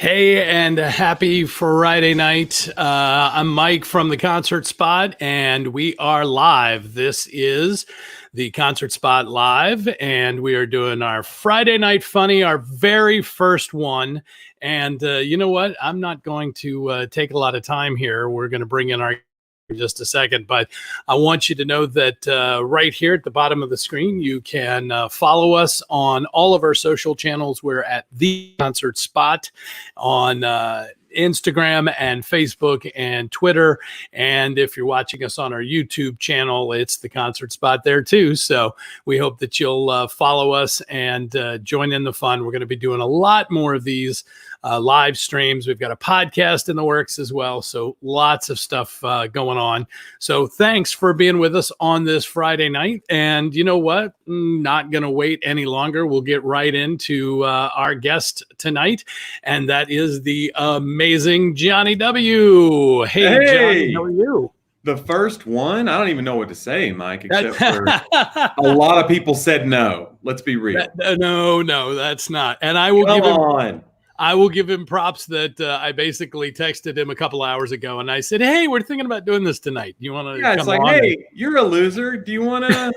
Hey, and a happy Friday night. I'm Mike from the Concert Spot, and we are live. This is the Concert Spot Live, and we are doing our Friday Night Funny, our very first one. And you know what? I'm not going to take a lot of time here. We're going to bring in our in just a second, but I want you to know that right here at the bottom of the screen, you can follow us on all of our social channels. We're at The Concert Spot on Instagram and Facebook and Twitter. And if you're watching us on our YouTube channel, it's The Concert Spot there too. So we hope that you'll follow us and join in the fun. We're going to be doing a lot more of these live streams. We've got a podcast in the works as well. So lots of stuff going on. So thanks for being with us on this Friday night. And you know what? Not going to wait any longer. We'll get right into our guest tonight. And that is the amazing Jonnie W. Hey, Jonnie, how are you? The first one? I don't even know what to say, Mike, except for a lot of people said no. Let's be real. No, that's not. And I will give him props that I basically texted him a couple hours ago, and I said, "Hey, we're thinking about doing this tonight. You want to?" Yeah, it's like, "Hey, you're a loser. Do you want to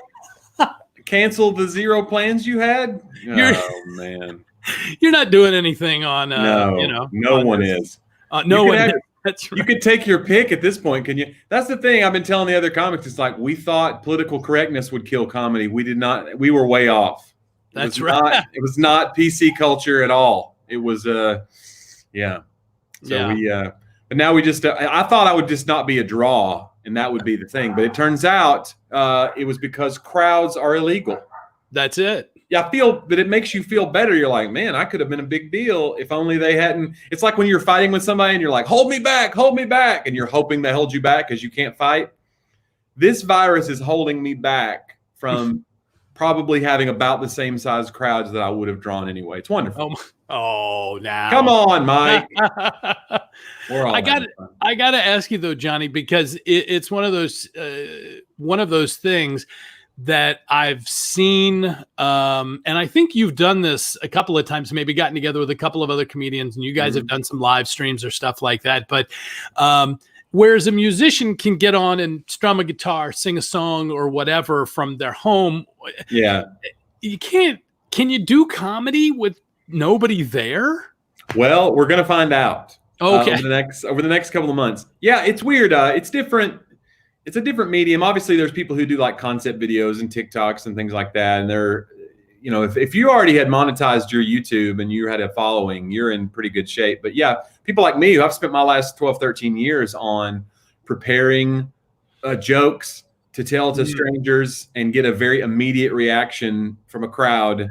cancel the 0 plans you had?" Oh man, you're not doing anything on. No one is. No one. That's right. You could take your pick at this point, can you? That's the thing I've been telling the other comics. It's like we thought political correctness would kill comedy. We did not. We were way off. That's right. It was not PC culture at all. It was, but now we just, I thought I would just not be a draw and that would be the thing. But it turns out it was because crowds are illegal. That's it. Yeah, I feel that it makes you feel better. You're like, man, I could have been a big deal if only they hadn't. It's like when you're fighting with somebody and you're like, hold me back. And you're hoping they hold you back because you can't fight. This virus is holding me back from probably having about the same size crowds that I would have drawn anyway. It's wonderful. Oh, now come on, Mike. I got to ask you though, Jonnie, because it's one of those things that I've seen, and I think you've done this a couple of times, maybe gotten together with a couple of other comedians, and you guys have done some live streams or stuff like that. But whereas a musician can get on and strum a guitar, sing a song or whatever from their home, you can't. Can you do comedy with nobody there? Well, we're gonna find out. Okay. Over the next couple of months. Yeah, it's weird. It's different. It's a different medium. Obviously, there's people who do like concept videos and TikToks and things like that. And they're, if you already had monetized your YouTube and you had a following, you're in pretty good shape. But yeah, people like me who I've spent my last 12, 13 years on preparing jokes to tell to strangers and get a very immediate reaction from a crowd.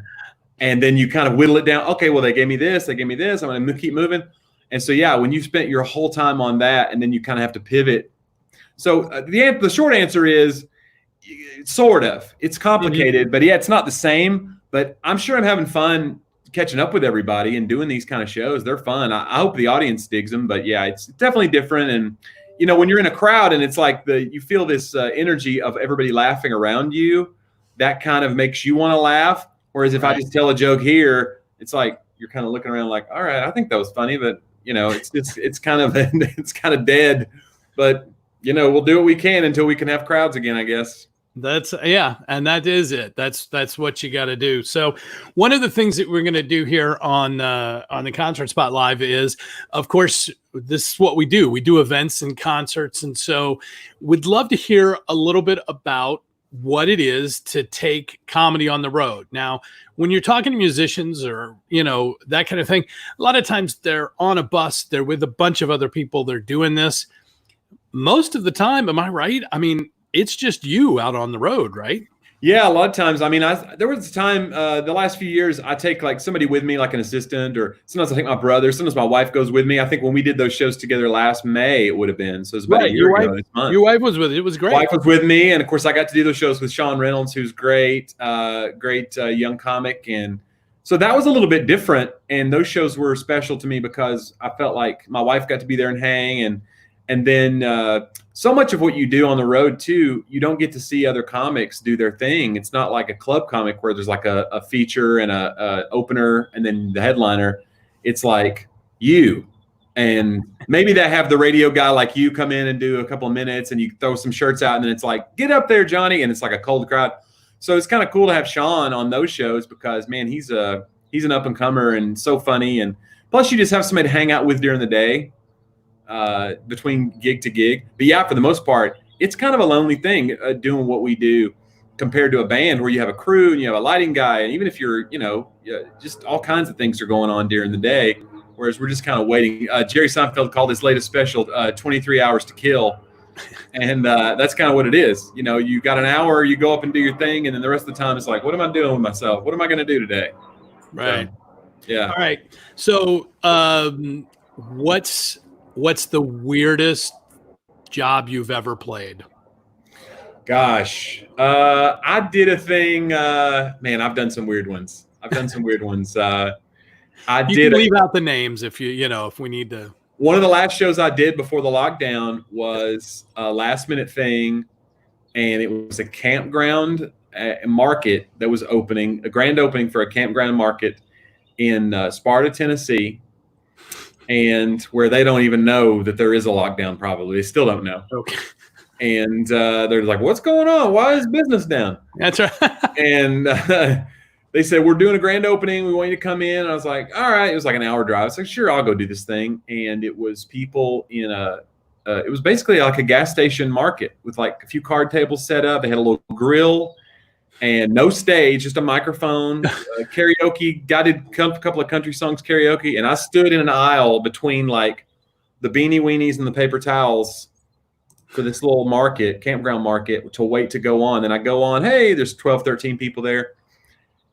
And then you kind of whittle it down. Okay, well, they gave me this. I'm going to keep moving. And so, yeah, when you spent your whole time on that and then you kind of have to pivot. So the short answer is sort of. It's complicated, but yeah, it's not the same. But I'm sure I'm having fun catching up with everybody and doing these kind of shows. They're fun. I hope the audience digs them. But yeah, it's definitely different. And, when you're in a crowd and it's like you feel this energy of everybody laughing around you, that kind of makes you want to laugh. Whereas if I just tell a joke here, it's like you're kind of looking around like, all right, I think that was funny, but it's kind of dead. But we'll do what we can until we can have crowds again, I guess. And that is it. That's what you got to do. So one of the things that we're going to do here on the Concert Spot Live is, of course, this is what we do. We do events and concerts, and so we'd love to hear a little bit about what it is to take comedy on the road. Now, when you're talking to musicians or, that kind of thing, a lot of times they're on a bus, they're with a bunch of other people, they're doing this. Most of the time, am I right? I mean, it's just you out on the road, right? Yeah, a lot of times. I mean, there was a time the last few years I take like somebody with me, like an assistant, or sometimes I take my brother. Sometimes my wife goes with me. I think when we did those shows together last May, it would have been. So it's about a year ago this month. Your wife was with it. It was great. Wife was with me, and of course I got to do those shows with Sean Reynolds, who's great, great young comic, and so that was a little bit different. And those shows were special to me because I felt like my wife got to be there and hang, and then so much of what you do on the road too, you don't get to see other comics do their thing. It's not like a club comic where there's like a feature and a opener and then the headliner. It's like you. And maybe they have the radio guy like you come in and do a couple of minutes and you throw some shirts out and then it's like, get up there, Jonnie. And it's like a cold crowd. So it's kind of cool to have Sean on those shows because, man, he's an up and comer and so funny. And plus you just have somebody to hang out with during the day between gig to gig. But yeah, for the most part, it's kind of a lonely thing doing what we do compared to a band where you have a crew and you have a lighting guy. And even if you're, just all kinds of things are going on during the day. Whereas we're just kind of waiting. Jerry Seinfeld called his latest special 23 Hours to Kill. And that's kind of what it is. You got an hour, you go up and do your thing. And then the rest of the time it's like, what am I doing with myself? What am I going to do today? Right. So, yeah. All right. So what's the weirdest job you've ever played? Gosh, I did a thing. Man, I've done some weird ones. You can leave out the names if if we need to. One of the last shows I did before the lockdown was a last minute thing. And it was a campground market that was opening, a grand opening for a campground market in Sparta, Tennessee. And where they don't even know that there is a lockdown, probably. They still don't know. Okay. And they're like, what's going on? Why is business down? That's right. And they said, we're doing a grand opening. We want you to come in. And I was like, all right. It was like an hour drive. I was like, sure, I'll go do this thing. And it was people in it was basically like a gas station market with like a few card tables set up. They had a little grill and no stage, just a microphone, karaoke. Guy did a couple of country songs karaoke. And I stood in an aisle between like the beanie weenies and the paper towels for this little market, campground market, to wait to go on. Then I go on, hey, there's 12, 13 people there.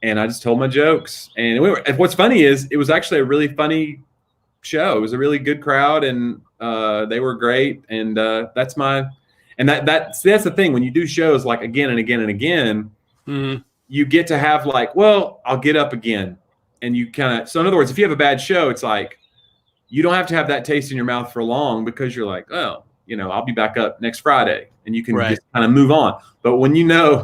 And I just told my jokes. And what's funny is it was actually a really funny show. It was a really good crowd and they were great. And that's the thing. When you do shows like again and again and again, mm-hmm. you get to have like, well, I'll get up again. And you so in other words, if you have a bad show, it's like, you don't have to have that taste in your mouth for long because you're like, oh, I'll be back up next Friday and you can just kind of move on. But when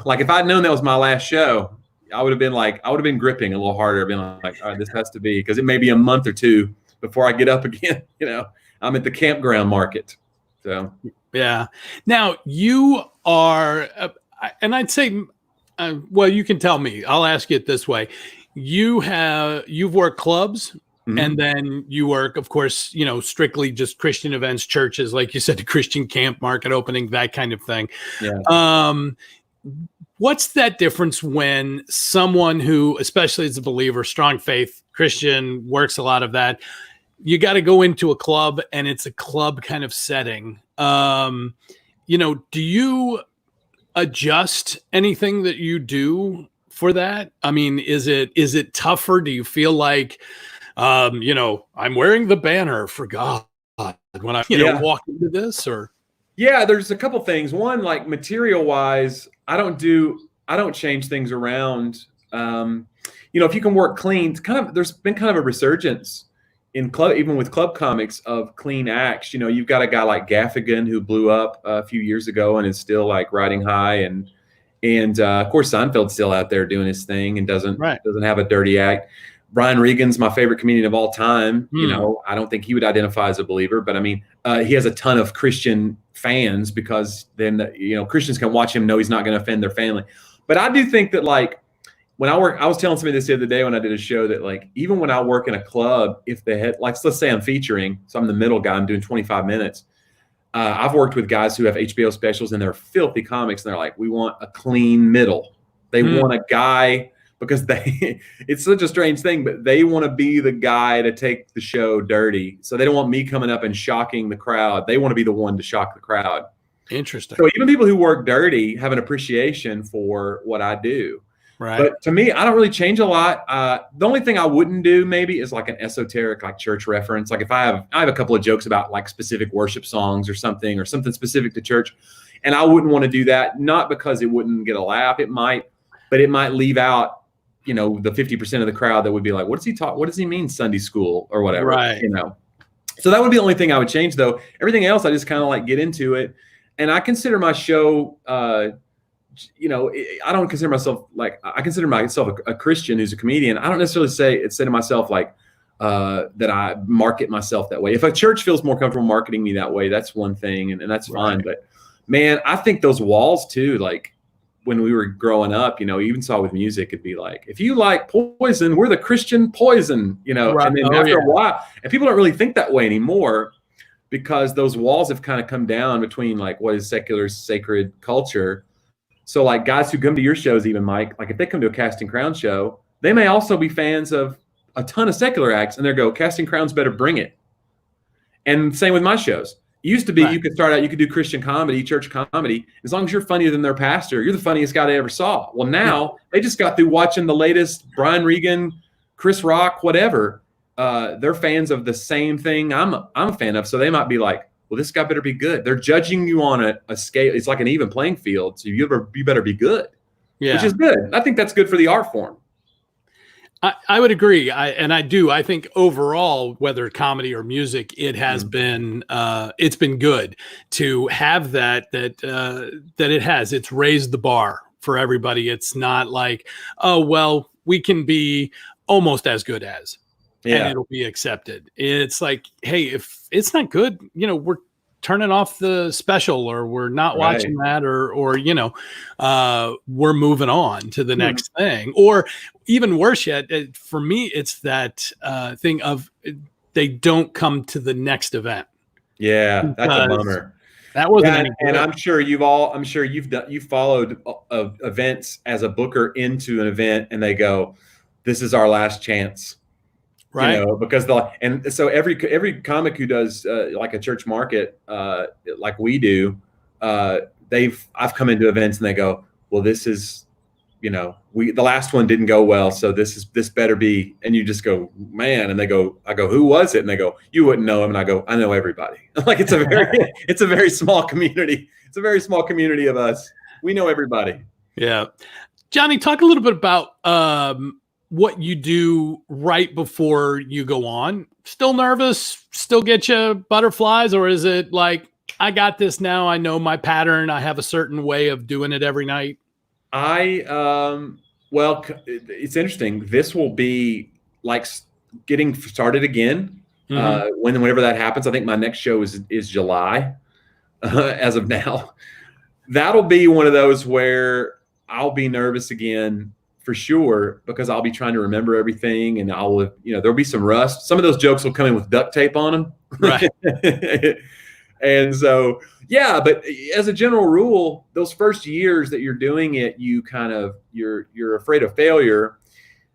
like if I'd known that was my last show, I would have been gripping a little harder, being like, all right, this has to be, because it may be a month or two before I get up again. I'm at the campground market. So, yeah. Now you are, and I'd say, well, you can tell me, I'll ask you it this way. You've worked clubs. Mm-hmm. And then you work, of course, strictly just Christian events, churches, like you said, the Christian camp market opening, that kind of thing. Yeah. What's that difference when someone who, especially as a believer, strong faith, Christian, works a lot of that, you got to go into a club and it's a club kind of setting. Do you adjust anything that you do for that? I mean, is it tougher? Do you feel like, I'm wearing the banner for God when I, walk into this? Or yeah, there's a couple things. One, like material wise, I don't change things around. If you can work clean, there's been kind of a resurgence in club, even with club comics, of clean acts. You've got a guy like Gaffigan who blew up a few years ago and is still like riding high, and of course Seinfeld's still out there doing his thing and doesn't have a dirty act. Brian Regan's my favorite comedian of all time. I don't think he would identify as a believer, but I mean, he has a ton of Christian fans because then, Christians can watch him, know he's not going to offend their family. But I do think that like when I was telling somebody this the other day when I did a show that like, even when I work in a club, if they had, like, let's say I'm featuring, so I'm the middle guy, I'm doing 25 minutes. I've worked with guys who have HBO specials and they're filthy comics. And they're like, we want a clean middle. They want a guy, because it's such a strange thing, but they want to be the guy to take the show dirty. So they don't want me coming up and shocking the crowd. They want to be the one to shock the crowd. Interesting. So even people who work dirty have an appreciation for what I do. Right. But to me, I don't really change a lot. The only thing I wouldn't do maybe is like an esoteric, like church reference. Like if I have a couple of jokes about like specific worship songs or something specific to church. And I wouldn't want to do that, not because it wouldn't get a laugh. It might, but it might leave out, the 50% of the crowd that would be like, what does he mean Sunday school or whatever? Right. So that would be the only thing I would change though. Everything else, I just kind of like get into it. And I consider my show, I don't consider myself I consider myself a Christian who's a comedian. I don't necessarily say to myself like, that I market myself that way. If a church feels more comfortable marketing me that way, that's one thing, and that's fine. But man, I think those walls too, like when we were growing up, you even saw with music, it'd be like, if you like Poison, we're the Christian Poison, and then after a while, and people don't really think that way anymore because those walls have kind of come down between like what is secular, sacred culture. So like guys who come to your shows, even Mike, like if they come to a Casting Crowns show, they may also be fans of a ton of secular acts, and they go, Casting Crowns better bring it. And same with my shows. It used to be you could start out, you could do Christian comedy, church comedy. As long as you're funnier than their pastor, you're the funniest guy they ever saw. Well, now they just got through watching the latest Brian Regan, Chris Rock, whatever. They're fans of the same thing I'm a fan of. So they might be like, well, this guy better be good. They're judging you on a scale. It's like an even playing field. So you better be good, which is good. I think that's good for the art form. I would agree. I think overall, whether comedy or music, it has been it's been good to have that it has. It's raised the bar for everybody. It's not like, oh, well, we can be almost as good as. And it'll be accepted. It's like, hey, if it's not good, we're turning off the special, or we're not watching that, or we're moving on to the next thing. Or even worse yet, for me, it's that thing of they don't come to the next event. Yeah, that's a bummer. That wasn't any good. And I'm sure you've followed events as a booker into an event, and they go, this is our last chance. Right. Because so every comic who does like a church market, like we do, I've come into events and they go, well, this is, the last one didn't go well, so this better be, and you just go, man, and I go, who was it? And they go, you wouldn't know him, and I go, I know everybody. Like it's a very small community. It's a very small community of us. We know everybody. Yeah, Jonnie, talk a little bit about what you do right before you go on. Still nervous? Still get you butterflies? Or is it like, I got this now, I know my pattern, I have a certain way of doing it every night? Well, it's interesting. This will be like getting started again. Whenever that happens. I think my next show is July as of now. That'll be one of those where I'll be nervous again, for sure, because I'll be trying to remember everything, and there'll be some rust. Some of those jokes will come in with duct tape on them. Right. And so, yeah, but as a general rule, those first years that you're doing it, you're afraid of failure.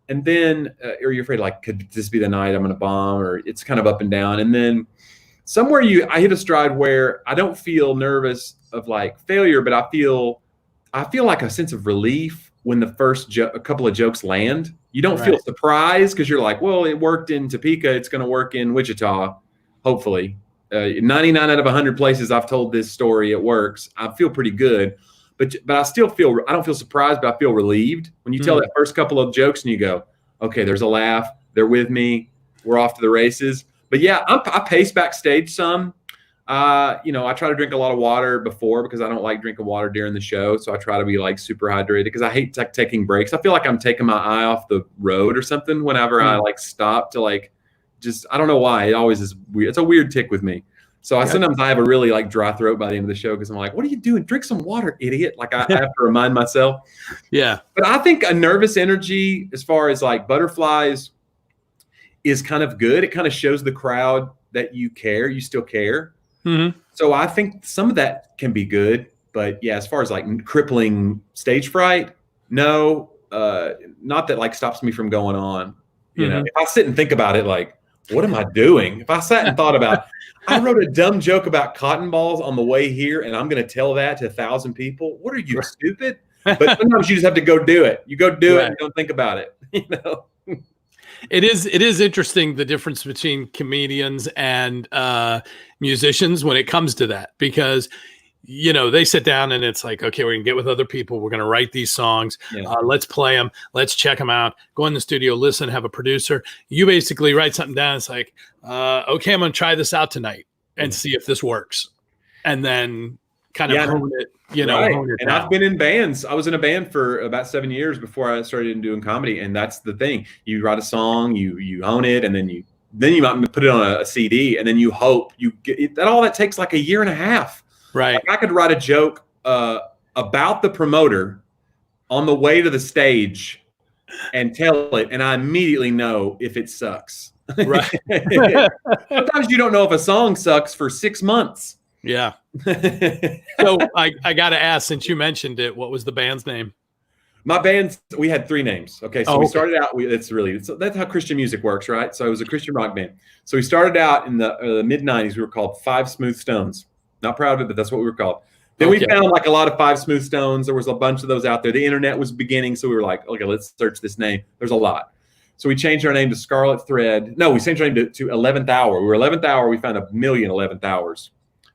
And then, or you're afraid, like, could this be the night I'm going to bomb? Or it's kind of up and down. And then somewhere I hit a stride where I don't feel nervous of like failure, but I feel like a sense of relief when the first a couple of jokes land. You don't feel surprised because you're like, well, it worked in Topeka, it's going to work in Wichita, hopefully. 99 out of 100 places I've told this story, it works. I feel pretty good, but I still I don't feel surprised, but I feel relieved when you tell that first couple of jokes and you go, okay, there's a laugh, they're with me, we're off to the races. But yeah, I pace backstage some. I try to drink a lot of water before because I don't like drinking water during the show. So I try to be like super hydrated because I hate taking breaks. I feel like I'm taking my eye off the road or something whenever I like stop to like, I don't know why. It always is weird. It's a weird tick with me. So sometimes I have a really like dry throat by the end of the show because I'm like, what are you doing? Drink some water, idiot. Like I have to remind myself. Yeah. But I think a nervous energy as far as like butterflies is kind of good. It kind of shows the crowd that you care, you still care. Mm-hmm. So I think some of that can be good, but yeah, as far as like crippling stage fright, no, not that like stops me from going on. You know, if I sit and think about it, like, what am I doing? If I sat and thought about, I wrote a dumb joke about cotton balls on the way here, and I'm going to tell that to 1,000 people. What are you, stupid? But sometimes you just have to go do it. You go do it and don't think about it. It is interesting, the difference between comedians and musicians when it comes to that, because they sit down and it's like, okay, we're gonna get with other people, we're gonna write these songs, let's play them, let's check them out, go in the studio, listen, have a producer. You basically write something down. It's like, okay, I'm gonna try this out tonight and see if this works, and then kind of hone it. Hone it and down. I've been in bands. I was in a band for about 7 years before I started doing comedy. And that's the thing. You write a song, you own it, and then you then you might put it on a CD, and then you hope you get it. All that takes like a year and a half. Right. Like I could write a joke about the promoter on the way to the stage and tell it, and I immediately know if it sucks. Right. Sometimes you don't know if a song sucks for 6 months. Yeah. So I got to ask, since you mentioned it, what was the band's name? My band, we had 3 names. Okay, so we started out. That's how Christian music works, right? So it was a Christian rock band. So we started out in the mid '90s. We were called Five Smooth Stones. Not proud of it, but that's what we were called. Then we found like a lot of Five Smooth Stones. There was a bunch of those out there. The internet was beginning, so we were like, okay, let's search this name. There's a lot. So we changed our name to Scarlet Thread. No, we changed our name to 11th Hour. We were 11th Hour. We found 1 million 11th Hours.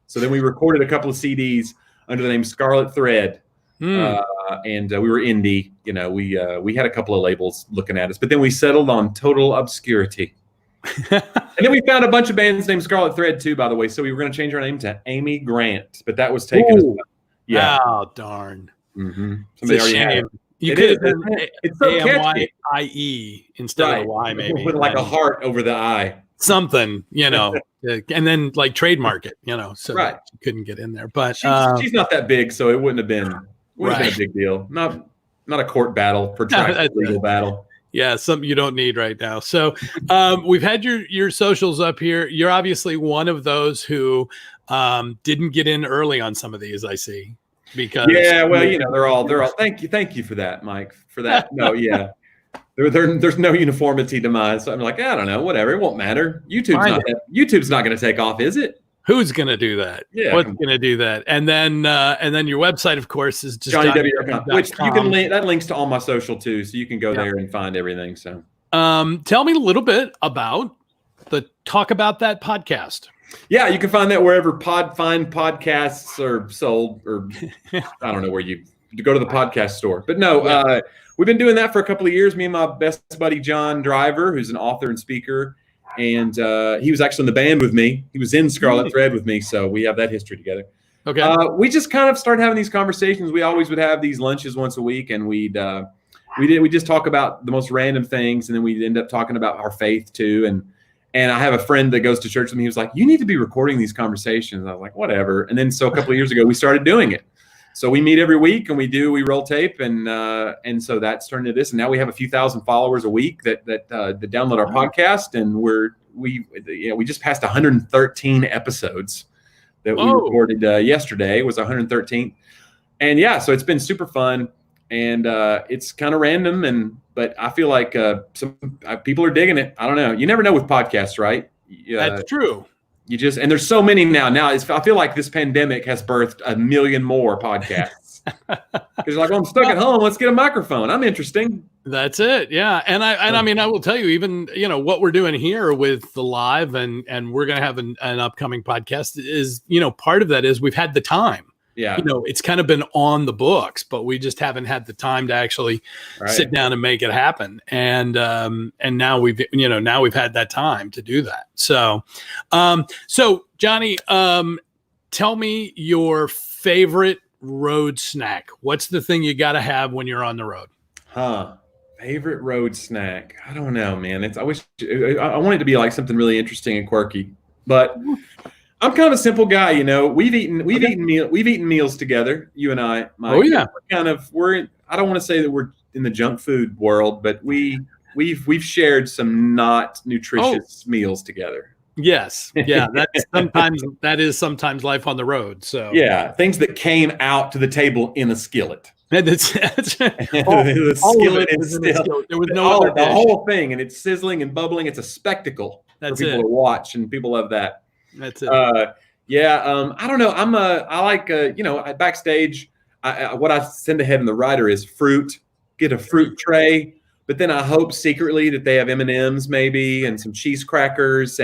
So then we recorded a couple of CDs under the name Scarlet Thread. And we were indie. You know, we had a couple of labels looking at us, but then we settled on Total Obscurity. And then we found a bunch of bands named Scarlet Thread too, by the way. So we were going to change our name to Amy Grant, but that was taken as well. Yeah. Oh, darn. Mm-hmm. It's a shame. You could have been it's so catchy. AMYIE instead of a Y, maybe. With like a heart over the I. Something, you know, and then like trademark it, you know, so right. You couldn't get in there. But she's not that big, so it wouldn't have been a big deal. Not a court battle, protracted legal battle. Yeah, something you don't need right now. So we've had your socials up here. You're obviously one of those who didn't get in early on some of these, I see. Because well, you know, they're all thank you for that, Mike, for that. No, yeah. There's no uniformity to mine. So I'm like, I don't know, whatever. It won't matter. YouTube's not going to take off, is it? Who's going to do that? Yeah. What's going to do that? And then your website, of course, is just JonnieW.com, which you can link. That links to all my social too, so you can go there and find everything. So, tell me a little bit about the Talk About That podcast. Yeah, you can find that wherever fine podcasts are sold, or I don't know where you go to the podcast store. But no, we've been doing that for a couple of years. Me and my best buddy John Driver, who's an author and speaker, and he was actually in the band with me. He was in Scarlet Thread with me, so we have that history together. Okay. We just kind of started having these conversations. We always would have these lunches once a week, and we just talk about the most random things, and then we'd end up talking about our faith too. And I have a friend that goes to church with me. He was like, "You need to be recording these conversations." I was like, "Whatever." And then so a couple of years ago, we started doing it. So we meet every week, and we roll tape, and so that's turned into this. And now we have a few thousand followers a week that download our podcast, and we just passed 113 episodes that we recorded yesterday. Was 113th, and yeah, so it's been super fun, and it's kind of random, but I feel like some people are digging it. I don't know. You never know with podcasts, right? That's true. And there's so many now. I feel like this pandemic has birthed 1 million more podcasts. Because you're like, well, I'm stuck at home. Let's get a microphone. I'm interesting. That's it. Yeah. And I mean, I will tell you, even, you know, what we're doing here with the live and we're going to have an upcoming podcast is, you know, part of that is we've had the time. Yeah. You know, it's kind of been on the books, but we just haven't had the time to actually sit down and make it happen. And now we've had that time to do that. So, Jonnie, tell me your favorite road snack. What's the thing you got to have when you're on the road? Favorite road snack? I don't know, man. I want it to be like something really interesting and quirky, but I'm kind of a simple guy, you know. We've eaten meals together, you and I, Mike. Oh yeah. I don't want to say that we're in the junk food world, but we've shared some not nutritious meals together. Yes. Yeah. That is sometimes life on the road. So yeah, things that came out to the table in a skillet. And the skillet is still. There was no other dish. The whole thing, and it's sizzling and bubbling. It's a spectacle for people to watch, and people love that. That's it. I don't know. I like backstage. What I send ahead in the rider is fruit. Get a fruit tray, but then I hope secretly that they have M&Ms maybe and some cheese crackers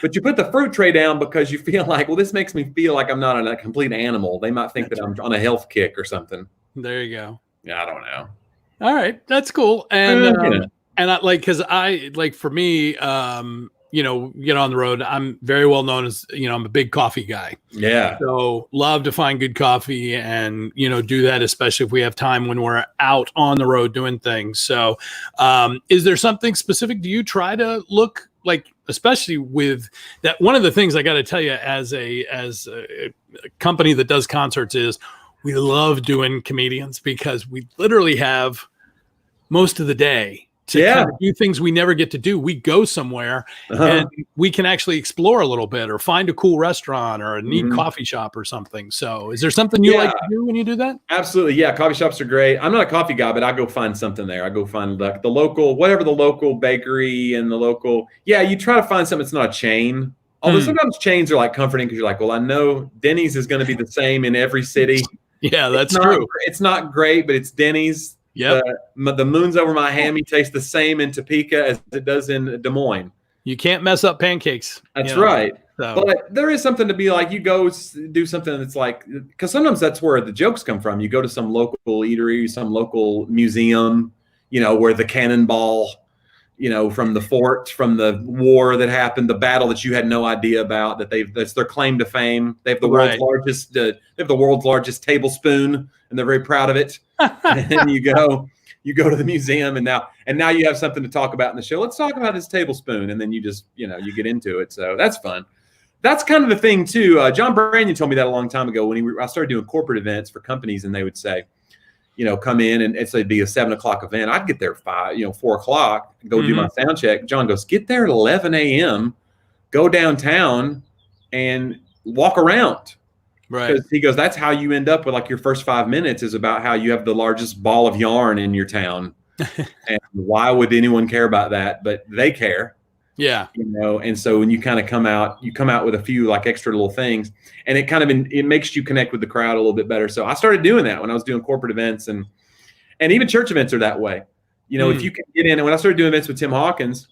but you put the fruit tray down because you feel like, well, this makes me feel like I'm not a complete animal. They might think that I'm on a health kick or something. There you go. Yeah, I don't know. All right, that's cool. And for me, you know, get on the road. I'm very well known as, you know, I'm a big coffee guy. Yeah. So love to find good coffee and, you know, do that, especially if we have time when we're out on the road doing things. So is there something specific? Do you try to look like, especially with that, one of the things I got to tell you as a company that does concerts is we love doing comedians because we literally have most of the day to kind of do things we never get to do. We go somewhere and we can actually explore a little bit or find a cool restaurant or a neat coffee shop or something. So is there something you like to do when you do that? Absolutely. Yeah. Coffee shops are great. I'm not a coffee guy, but I go find something there. I go find the local, whatever the local bakery and the local, you try to find something that's not a chain. Although sometimes chains are like comforting because you're like, well, I know Denny's is going to be the same in every city. Yeah, that's true. It's not great, but it's Denny's. Yeah, the moons over Miami tastes the same in Topeka as it does in Des Moines. You can't mess up pancakes. That's right. So. But there is something to be like, you go do something that's like, because sometimes that's where the jokes come from. You go to some local eatery, some local museum, where the cannonball, from the fort, from the war that happened, the battle that you had no idea about, that's their claim to fame. They have the world's largest, tablespoon, and they're very proud of it. And you go to the museum, and now you have something to talk about in the show. Let's talk about this tablespoon, and then you just you get into it. So that's fun. That's kind of the thing too. John Branyan told me that a long time ago when I started doing corporate events for companies, and they would say, come in, and it'd be a 7 o'clock event. I'd get there at 4 o'clock, go do my sound check. John goes, get there at 11 a.m., go downtown and walk around. Right. Because he goes, that's how you end up with like your first 5 minutes is about how you have the largest ball of yarn in your town. And why would anyone care about that? But they care. Yeah. And so when you kind of come out with a few like extra little things, and it kind of it makes you connect with the crowd a little bit better. So I started doing that when I was doing corporate events, and even church events are that way. If you can get in, and when I started doing events with Tim Hawkins,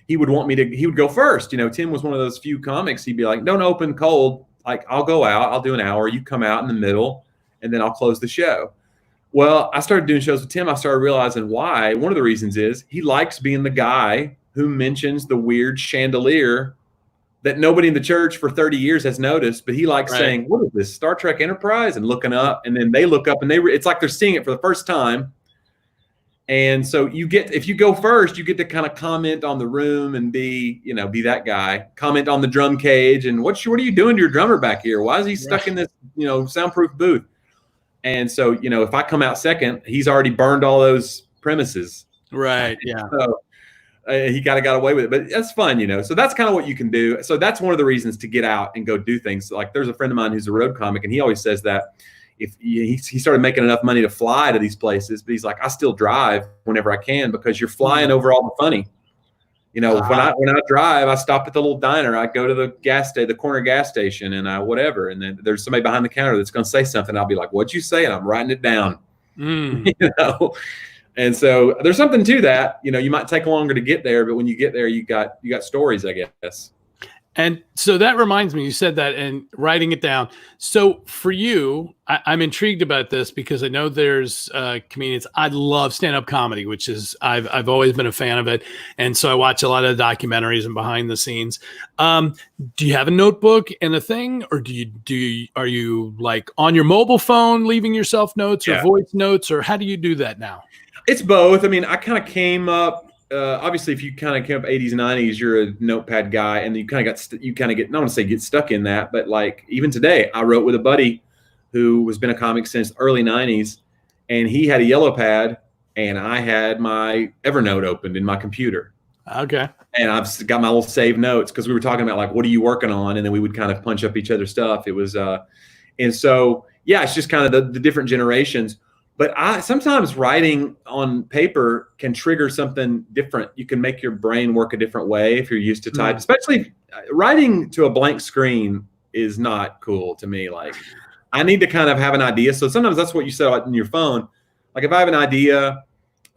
he would go first. Tim was one of those few comics. He'd be like, don't open cold. Like, I'll go out, I'll do an hour, you come out in the middle, and then I'll close the show. Well, I started doing shows with Tim. I started realizing why. One of the reasons is he likes being the guy who mentions the weird chandelier that nobody in the church for 30 years has noticed, but he likes saying, what is this, Star Trek Enterprise? And looking up, and then they look up, and it's like they're seeing it for the first time. And so if you go first, you get to kind of comment on the room and be that guy. Comment on the drum cage and what are you doing to your drummer back here? Why is he stuck in this, soundproof booth? And so, if I come out second, he's already burned all those premises. Right. Yeah. So he kind of got away with it, but that's fun, So that's kind of what you can do. So that's one of the reasons to get out and go do things. Like there's a friend of mine who's a road comic, and he always says that. If he started making enough money to fly to these places, but he's like, I still drive whenever I can because you're flying over all the funny. When I drive, I stop at the little diner. I go to the corner gas station, and I whatever. And then there's somebody behind the counter that's going to say something. I'll be like, "What'd you say?" And I'm writing it down. And so there's something to that. You might take longer to get there, but when you get there, you got stories, I guess. And so that reminds me, you said that and writing it down. So for you, I'm intrigued about this because I know there's comedians. I love stand-up comedy, which is I've always been a fan of it. And so I watch a lot of documentaries and behind the scenes. Do you have a notebook and a thing, or are you like on your mobile phone leaving yourself notes or voice notes, or how do you do that now? It's both. I mean, I kind of came up. Obviously, if you kind of came up 80s, 90s, you're a notepad guy, and you kind of get, not want to say get stuck in that, but like even today, I wrote with a buddy who has been a comic since early 90s, and he had a yellow pad, and I had my Evernote opened in my computer. Okay. And I've got my little saved notes because we were talking about like, what are you working on? And then we would kind of punch up each other's stuff. It was, and so, yeah, it's just kind of the different generations. But sometimes writing on paper can trigger something different. You can make your brain work a different way if you're used to type. Especially writing to a blank screen is not cool to me. Like I need to kind of have an idea. So sometimes that's what you said on your phone. Like if I have an idea,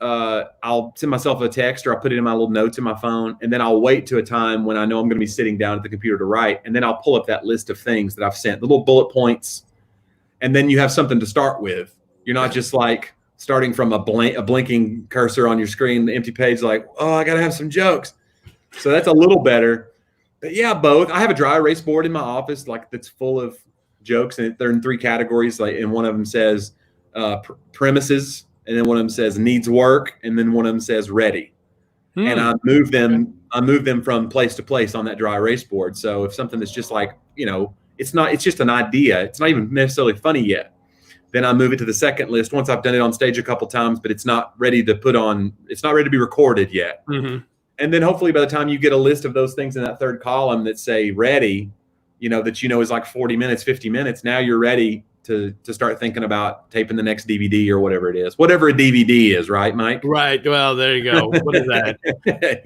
I'll send myself a text or I'll put it in my little notes in my phone, and then I'll wait to a time when I know I'm going to be sitting down at the computer to write, and then I'll pull up that list of things that I've sent, the little bullet points, and then you have something to start with. You're not just like starting from a blinking cursor on your screen, the empty page, like, oh, I got to have some jokes. So that's a little better. But yeah, both. I have a dry erase board in my office, like that's full of jokes, and they're in 3 categories. Like, and one of them says premises, and then one of them says needs work, and then one of them says ready. and I move them. I move them from place to place on that dry erase board. So if something that's just like, it's just an idea. It's not even necessarily funny yet. Then I move it to the second list once I've done it on stage a couple times, but it's not ready to put on. It's not ready to be recorded yet. Mm-hmm. And then hopefully by the time you get a list of those things in that third column that say ready, that is like 40 minutes, 50 minutes, now you're ready to start thinking about taping the next DVD or whatever it is. Whatever a DVD is, right, Mike? Right. Well, there you go. What is that?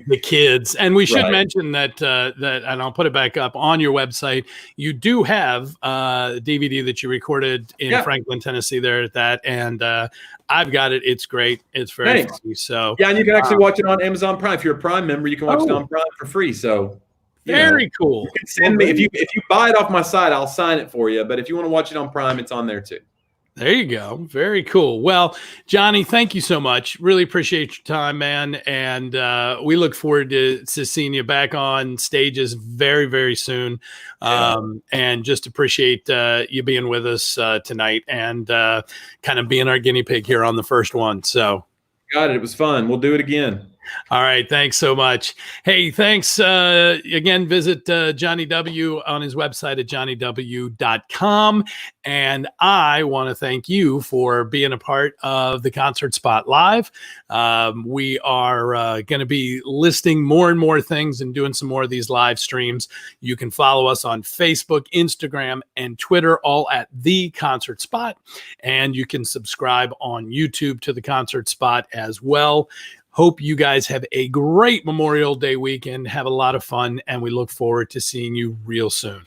The kids. And we should mention that, and I'll put it back up on your website, you do have a DVD that you recorded in Franklin, Tennessee there at that. And I've got it. It's great. It's very funny. So yeah, and you can actually watch it on Amazon Prime. If you're a Prime member, you can watch it on Prime for free. So very cool. You can send me if you buy it off my site, I'll sign it for you. But if you want to watch it on Prime, it's on there too. There you go. Very cool. Well, Jonnie, thank you so much. Really appreciate your time, man. And we look forward to seeing you back on stages very, very soon. And just appreciate you being with us tonight and kind of being our guinea pig here on the first one. So got it. It was fun. We'll do it again. All right. Thanks so much. Hey, thanks. Again, visit Jonnie W. on his website at johnnyw.com. And I want to thank you for being a part of the Concert Spot Live. We are going to be listing more and more things and doing some more of these live streams. You can follow us on Facebook, Instagram, and Twitter, all at The Concert Spot. And you can subscribe on YouTube to The Concert Spot as well. Hope you guys have a great Memorial Day weekend. Have a lot of fun, and we look forward to seeing you real soon.